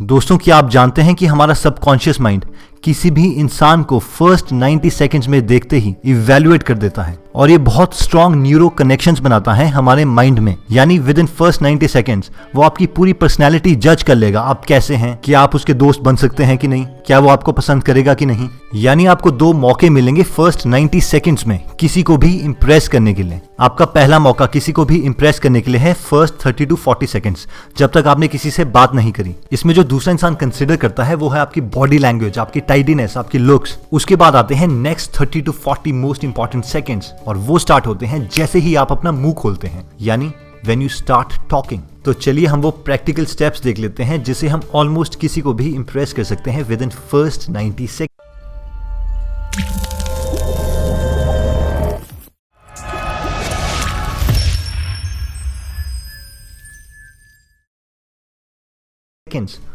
दोस्तों, क्या आप जानते हैं कि हमारा सबकॉन्शियस माइंड किसी भी इंसान को फर्स्ट 90 सेकंड्स में देखते ही इवैल्यूएट कर देता है और ये बहुत स्ट्रॉन्ग न्यूरो कनेक्शंस बनाता है हमारे माइंड में। यानी विद इन फर्स्ट 90 सेकंड्स वो आपकी पूरी पर्सनैलिटी जज कर लेगा, आप कैसे हैं, क्या आप उसके दोस्त बन सकते हैं कि नहीं, क्या वो आपको पसंद करेगा कि नहीं। यानी आपको 2 मौके मिलेंगे फर्स्ट 90 सेकंड्स में किसी को भी इंप्रेस करने के लिए। आपका पहला मौका किसी को भी इंप्रेस करने के लिए है फर्स्ट 30 to 40 सेकंड्स, जब तक आपने किसी से बात नहीं करी। इसमें जो दूसरा इंसान कंसिडर करता है वो है आपकी बॉडी लैंग्वेज, आपकी टाइडीनेस, आपकी लुक्स। उसके बाद आते हैं next 30 to 40 most important seconds, और वो स्टार्ट होते हैं जैसे ही आप अपना मुंह खोलते हैं, यानी व्हेन यू स्टार्ट टॉकिंग। तो चलिए हम वो प्रैक्टिकल स्टेप्स देख लेते हैं जिसे हम ऑलमोस्ट किसी को भी इंप्रेस कर सकते हैं विद इन फर्स्ट 90 सेकंड।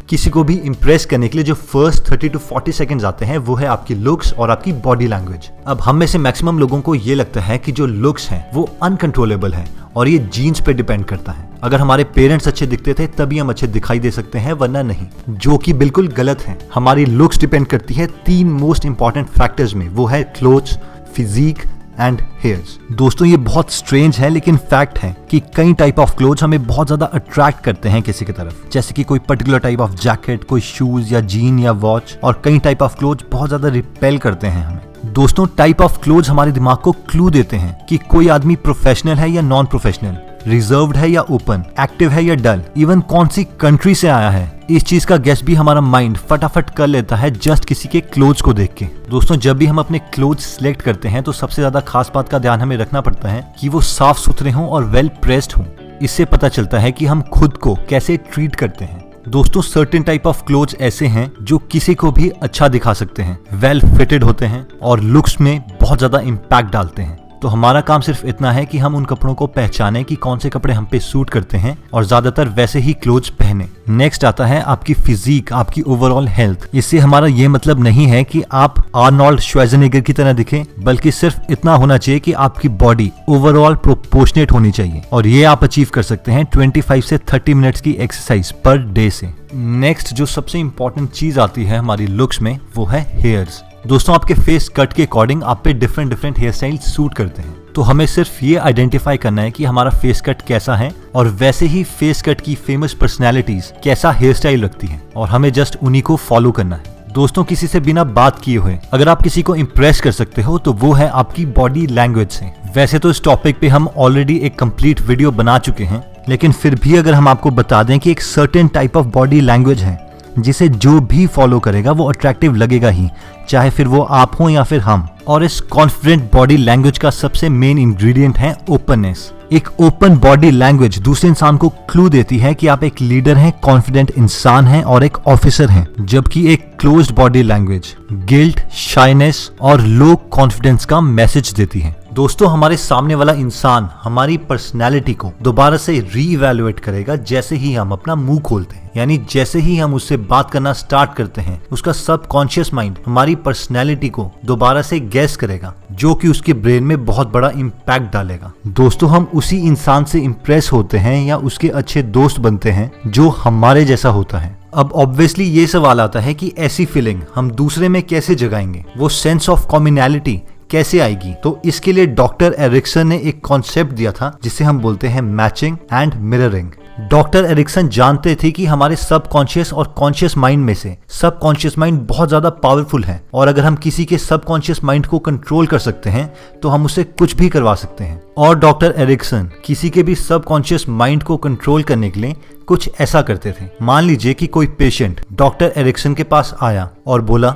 किसी को भी इंप्रेस करने के लिए जो फर्स्ट 30 to 40 सेकंड्स आते हैं वो है आपकी लुक्स और आपकी बॉडी लैंग्वेज। अब हम में से मैक्सिमम लोगों को ये लगता है कि जो लुक्स हैं वो अनकंट्रोलेबल है और ये जीन्स पे डिपेंड करता है। अगर हमारे पेरेंट्स अच्छे दिखते थे तभी हम अच्छे दिखाई दे सकते हैं, वरना नहीं, जो कि बिल्कुल गलत है। हमारी लुक्स डिपेंड करती है 3 मोस्ट इंपॉर्टेंट फैक्टर्स में, वो है क्लोथ्स, फिजिक एंड हेयर्स। दोस्तों, ये बहुत स्ट्रेंज है लेकिन फैक्ट है कि कई टाइप ऑफ क्लोथ्स हमें बहुत ज्यादा अट्रैक्ट करते हैं किसी की तरफ, जैसे कि कोई पर्टिकुलर टाइप ऑफ जैकेट, कोई शूज या जीन या वॉच, और कई टाइप ऑफ क्लोथ्स बहुत ज्यादा रिपेल करते हैं हमें। दोस्तों, टाइप ऑफ क्लोथ्स हमारे दिमाग को क्लू देते हैं कि कोई आदमी प्रोफेशनल है या नॉन प्रोफेशनल, रिजर्व्ड है या ओपन, एक्टिव है या डल, इवन कौन सी कंट्री से आया है। इस चीज का गेस भी हमारा माइंड फटाफट कर लेता है जस्ट किसी के क्लोथ्स को देख के। दोस्तों, जब भी हम अपने क्लोथ्स सिलेक्ट करते हैं तो सबसे ज्यादा खास बात का ध्यान हमें रखना पड़ता है कि वो साफ सुथरे हों और वेल प्रेस्ड हों। इससे पता चलता है कि हम खुद को कैसे ट्रीट करते हैं। दोस्तों, सर्टेन टाइप ऑफ क्लोथ्स ऐसे हैं जो किसी को भी अच्छा दिखा सकते हैं, वेल फिटेड होते हैं और लुक्स में बहुत ज्यादा इम्पैक्ट डालते हैं। तो हमारा काम सिर्फ इतना है कि हम उन कपड़ों को पहचानें कि कौन से कपड़े हम पे सूट करते हैं और ज्यादातर वैसे ही क्लोथ्स पहने। नेक्स्ट आता है आपकी फिजिक, आपकी ओवरऑल हेल्थ। इससे हमारा ये मतलब नहीं है कि आप आर्नोल्ड श्वार्ज़नेगर की तरह दिखें, बल्कि सिर्फ इतना होना चाहिए कि आपकी बॉडी ओवरऑल प्रोपोर्शनेट होनी चाहिए, और ये आप अचीव कर सकते हैं 25 से 30 मिनट्स की एक्सरसाइज पर डे से। नेक्स्ट जो सबसे इंपॉर्टेंट चीज आती है हमारी लुक्स में वो है हेयर्स। दोस्तों, आपके फेस कट के अकॉर्डिंग आप पे डिफरेंट हेयर स्टाइल सूट करते हैं, तो हमें सिर्फ ये आइडेंटिफाई करना है कि हमारा फेस कट कैसा है, और वैसे ही फेस कट की फेमस पर्सनैलिटीज कैसा हेयर स्टाइल रखती हैं, और हमें जस्ट उन्हीं को फॉलो करना है। दोस्तों, किसी से बिना बात किए हुए अगर आप किसी को इंप्रेस कर सकते हो तो वो है आपकी बॉडी लैंग्वेज से। वैसे तो इस टॉपिक पे हम ऑलरेडी एक कंप्लीट वीडियो बना चुके हैं, लेकिन फिर भी अगर हम आपको बता दें कि एक certain type of body language है जिसे जो भी फॉलो करेगा वो अट्रैक्टिव लगेगा ही, चाहे फिर वो आप हो या फिर हम। और इस कॉन्फिडेंट बॉडी लैंग्वेज का सबसे मेन इंग्रेडिएंट है ओपननेस। एक ओपन बॉडी लैंग्वेज दूसरे इंसान को क्लू देती है कि आप एक लीडर हैं, कॉन्फिडेंट इंसान हैं और एक ऑफिसर हैं, जबकि एक closed body language guilt, shyness और लो कॉन्फिडेंस का मैसेज देती है। दोस्तों, हमारे सामने वाला इंसान हमारी पर्सनैलिटी को दोबारा से रीइवैल्यूएट करेगा जैसे ही हम अपना मुंह खोलते हैं, यानी जैसे ही हम उससे बात करना स्टार्ट करते हैं उसका सबकॉन्शियस माइंड हमारी पर्सनैलिटी को दोबारा से गैस करेगा, जो कि उसके ब्रेन में बहुत बड़ा इम्पैक्ट डालेगा। दोस्तों, हम उसी इंसान से इंप्रेस होते हैं या उसके अच्छे दोस्त बनते हैं जो हमारे जैसा होता है। अब ऑब्वियसली ये सवाल आता है कि ऐसी फीलिंग हम दूसरे में कैसे जगाएंगे, वो सेंस ऑफ कॉम्युनैलिटी कैसे आएगी। तो इसके लिए डॉक्टर एरिक्सन ने एक कॉन्सेप्ट दिया था जिसे हम बोलते हैं matching and mirroring. Doctor Erickson जानते थे कि हमारे सबकॉन्शियस और कॉन्शियस माइंड में से सबकॉन्शियस माइंड बहुत ज्यादा पावरफुल है, और अगर हम किसी के सबकॉन्शियस माइंड को कंट्रोल कर सकते हैं तो हम उससे कुछ भी करवा सकते हैं। और डॉक्टर एरिक्सन किसी के भी सबकॉन्शियस माइंड को कंट्रोल करने के लिए कुछ ऐसा करते थे। मान लीजिए कि कोई पेशेंट डॉक्टर एरिक्सन के पास आया और बोला,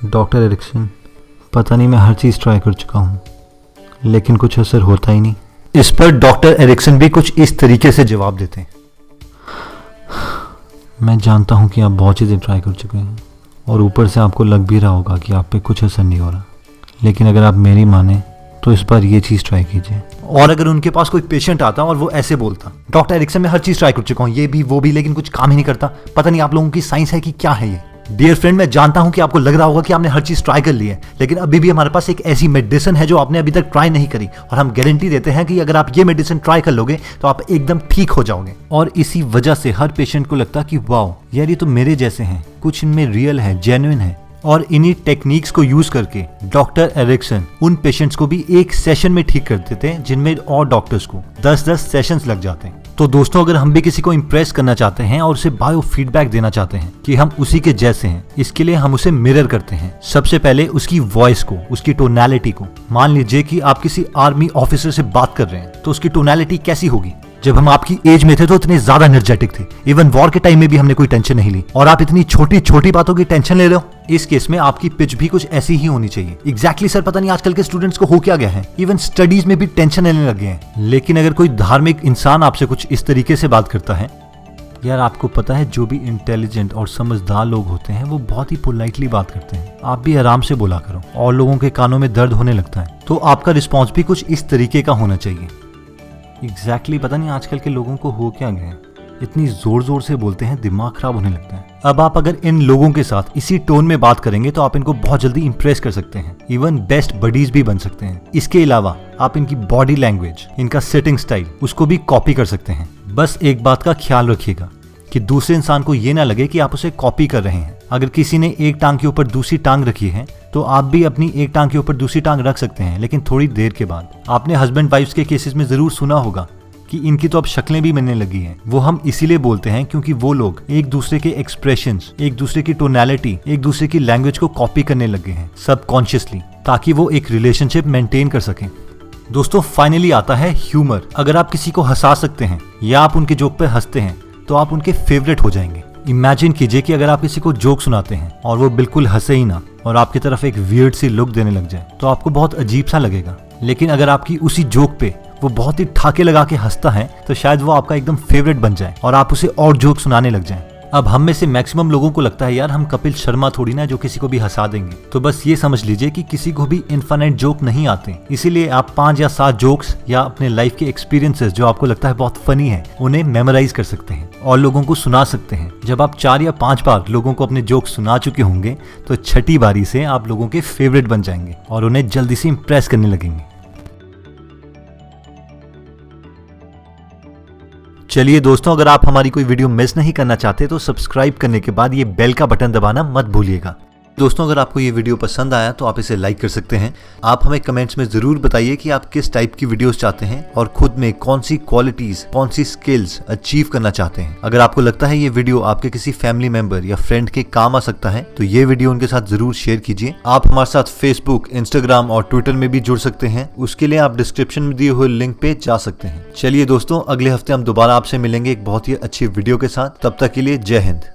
डॉक्टर एरिक्सन, पता नहीं मैं हर चीज ट्राई कर चुका हूँ लेकिन कुछ असर होता ही नहीं। इस पर डॉक्टर एरिक्सन भी कुछ इस तरीके से जवाब देते हैं, मैं जानता हूं कि आप बहुत चीज़ें ट्राई कर चुके हैं और ऊपर से आपको लग भी रहा होगा कि आप पे कुछ असर नहीं हो रहा, लेकिन अगर आप मेरी माने तो इस बार ये चीज़ ट्राई कीजिए। और अगर उनके पास कोई पेशेंट आता और वो ऐसे बोलता, डॉक्टर एरिक्सन मैं हर चीज़ ट्राई कर चुका हूँ, ये भी वो भी, लेकिन कुछ काम ही नहीं करता, पता नहीं आप लोगों की साइंस है कि क्या है ये। डियर फ्रेंड, मैं जानता हूं कि आपको लग रहा होगा कि आपने हर चीज ट्राई कर ली है, लेकिन अभी भी हमारे पास एक ऐसी मेडिसिन है जो आपने अभी तक ट्राई नहीं करी, और हम गारंटी देते हैं कि अगर आप ये मेडिसिन ट्राई कर लोगे तो आप एकदम ठीक हो जाओगे। और इसी वजह से हर पेशेंट को लगता कि वाओ यार, ये तो मेरे जैसे हैं, कुछ इनमें रियल है, जेन्युइन है। और इन्हीं टेक्निक्स को यूज करके डॉक्टर एरिक्सन उन पेशेंट्स को भी एक सेशन में ठीक कर देते हैं जिनमें और डॉक्टर्स को 10-10 सेशंस लग जाते हैं। तो दोस्तों, अगर हम भी किसी को इम्प्रेस करना चाहते हैं और उसे बायो फीडबैक देना चाहते हैं कि हम उसी के जैसे हैं, इसके लिए हम उसे मिरर करते हैं। सबसे पहले उसकी वॉइस को, उसकी टोनैलिटी को। मान लीजिए कि आप किसी आर्मी ऑफिसर से बात कर रहे हैं, तो उसकी टोनैलिटी कैसी होगी? जब हम आपकी एज में थे तो इतने ज्यादा एनर्जेटिक थे, इवन वॉर के टाइम में भी हमने कोई टेंशन नहीं ली, और आप इतनी छोटी छोटी बातों की टेंशन ले रहे हो। इस केस में आपकी पिच भी कुछ ऐसी ही होनी चाहिए। एग्जैक्टली सर, पता नहीं आजकल के स्टूडेंट्स को हो क्या गया है, इवन स्टडीज में भी टेंशन लेने लग गए हैं। लेकिन अगर कोई धार्मिक इंसान आपसे कुछ इस तरीके से बात करता है, यार आपको पता है जो भी इंटेलिजेंट और समझदार लोग होते हैं वो बहुत ही पोलाइटली बात करते हैं। आप भी आराम से बोला करो, और लोगों के कानों में दर्द होने लगता है, तो आपका रिस्पॉन्स भी कुछ इस तरीके का होना चाहिए। एग्जैक्टली पता नहीं आजकल के लोगों को हो क्या गया है, इतनी जोर जोर से बोलते हैं, दिमाग खराब होने लगता है। अब आप अगर इन लोगों के साथ इसी टोन में बात करेंगे तो आप इनको बहुत जल्दी इंप्रेस कर सकते हैं, इवन बेस्ट बडीज भी बन सकते हैं। इसके अलावा आप इनकी बॉडी लैंग्वेज, इनका सिटिंग स्टाइल, उसको भी कॉपी कर सकते हैं। बस एक बात का ख्याल रखिएगा कि दूसरे इंसान को ये ना लगे कि आप उसे कॉपी कर रहे हैं। अगर किसी ने एक टांग के ऊपर दूसरी टांग रखी है तो आप भी अपनी एक टांग के ऊपर दूसरी टांग रख सकते हैं, लेकिन थोड़ी देर के बाद। आपने हस्बैंड वाइफ्स के केसेस में जरूर सुना होगा कि इनकी तो अब शक्लें भी मिलने लगी हैं। वो हम इसीलिए बोलते हैं क्योंकि वो लोग एक दूसरे के एक्सप्रेशंस, एक दूसरे की टोनैलिटी, एक दूसरे की लैंग्वेज को कॉपी करने लगे हैं सबकॉन्शियसली, ताकि वो एक रिलेशनशिप मेंटेन कर सकें। दोस्तों, फाइनली आता है ह्यूमर। अगर आप किसी को हंसा सकते हैं या आप उनके जोक पे हंसते हैं तो आप उनके फेवरेट हो जाएंगे। इमेजिन कीजिए कि अगर आप किसी को जोक सुनाते हैं और वो बिल्कुल हंसे ही ना और आपकी तरफ एक वियर्ड सी लुक देने लग जाए तो आपको बहुत अजीब सा लगेगा। लेकिन अगर आपकी उसी जोक पे वो बहुत ही ठाके लगा के हंसता है तो शायद वो आपका एकदम फेवरेट बन जाए और आप उसे और जोक सुनाने लग जाएं। अब हम में से मैक्सिमम लोगों को लगता है यार हम कपिल शर्मा थोड़ी ना जो किसी को भी हंसा देंगे। तो बस ये समझ लीजिए कि किसी को भी इनफाइनाइट जोक नहीं आते, इसीलिए आप 5 या 7 जोक्स या अपने लाइफ के एक्सपीरियंसेस जो आपको लगता है बहुत फनी है उन्हें मेमोराइज कर सकते हैं और लोगों को सुना सकते हैं। जब आप 4 या 5 बार लोगों को अपने जोक सुना चुके होंगे तो छठी बारी से आप लोगों के फेवरेट बन जाएंगे और उन्हें जल्दी से इंप्रेस करने लगेंगे। चलिए दोस्तों, अगर आप हमारी कोई वीडियो मिस नहीं करना चाहते तो सब्सक्राइब करने के बाद ये बेल का बटन दबाना मत भूलिएगा। दोस्तों, अगर आपको ये वीडियो पसंद आया तो आप इसे लाइक कर सकते हैं। आप हमें कमेंट्स में जरूर बताइए कि आप किस टाइप की वीडियोस चाहते हैं और खुद में कौन सी क्वालिटीज, कौन सी स्किल्स अचीव करना चाहते हैं। अगर आपको लगता है ये वीडियो आपके किसी फैमिली मेंबर या फ्रेंड के काम आ सकता है तो ये वीडियो उनके साथ जरूर शेयर कीजिए। आप हमारे साथ फेसबुक, इंस्टाग्राम और ट्विटर में भी जुड़ सकते हैं। उसके लिए आप डिस्क्रिप्शन में दिए हुए लिंक पे जा सकते हैं। चलिए दोस्तों, अगले हफ्ते हम दोबारा आपसे मिलेंगे एक बहुत ही अच्छी वीडियो के साथ। तब तक के लिए जय हिंद।